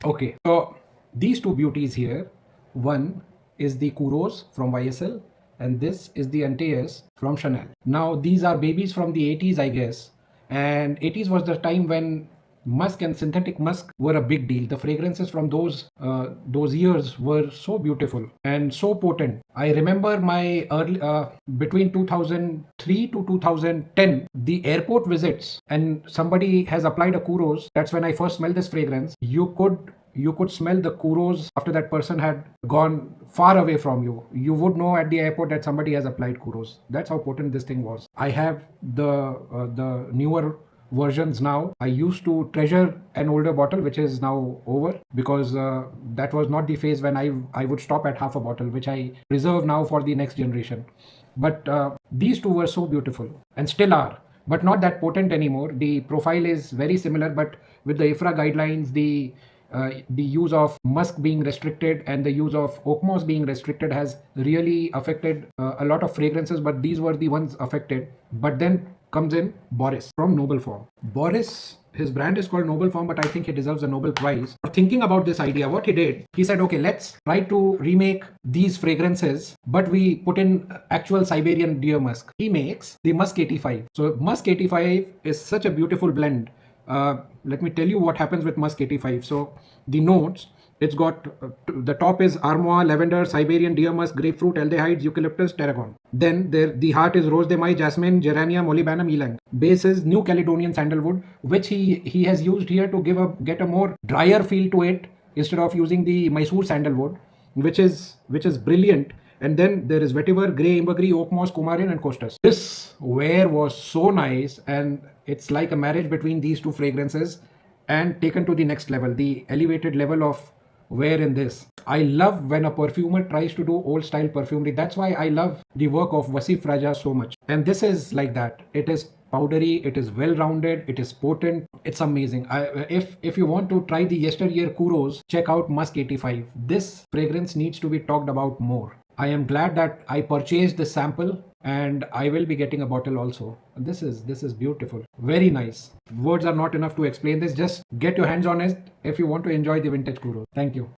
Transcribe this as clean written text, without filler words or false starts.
Okay, so these two beauties here, one is the Kuoros from YSL, and this is the Antaeus from Chanel. Now these are babies from the 80s, I guess, and 80s was the time when musk and synthetic musk were a big deal. The fragrances from those years were so beautiful and so potent. I remember my early between 2003 to 2010, the airport visits, and somebody has applied a Kuros. That's when I first smelled this fragrance. You could smell the Kuros after that person had gone far away from you. You would know at the airport that somebody has applied Kuros. That's how potent this thing was. I have the newer versions now. I used to treasure an older bottle, which is now over, because that was not the phase when I would stop at half a bottle, which I reserve now for the next generation. But these two were so beautiful and still are, but not that potent anymore. The profile is very similar, but with the IFRA guidelines, the use of musk being restricted and the use of oak moss being restricted has really affected a lot of fragrances, but these were the ones affected. But then comes in Boris from Noble Form. Boris, his brand is called Noble Form, but I think he deserves a Nobel Prize for thinking about this idea. What he did, he said, okay, let's try to remake these fragrances, but we put in actual Siberian Deer musk. He makes the Musk 85. So Musk 85 is such a beautiful blend. Let me tell you what happens with Musk 85. So the notes, it's got the top is Aroma, lavender, Siberian Deer musk, grapefruit, aldehydes, eucalyptus, tarragon. Then the heart is rose de mai, jasmine, geranium, molybdenum, ylang. Base is New Caledonian sandalwood, which he has used here to get a more drier feel to it instead of using the Mysore sandalwood, which is brilliant. And then there is vetiver, grey ambergris, oak moss, coumarin, and costus. This wear was so nice, and it's like a marriage between these two fragrances and taken to the next level, the elevated level of wear in this. I love when a perfumer tries to do old style perfumery. That's why I love the work of Vasif Raja so much. And this is like that. It is powdery, it is well rounded, it is potent, it's amazing. If you want to try the yesteryear Kuros, check out Musk 85. This fragrance needs to be talked about more. I am glad that I purchased this sample, and I will be getting a bottle also. This is beautiful. Very nice. Words are not enough to explain this. Just get your hands on it if you want to enjoy the vintage Kuros. Thank you.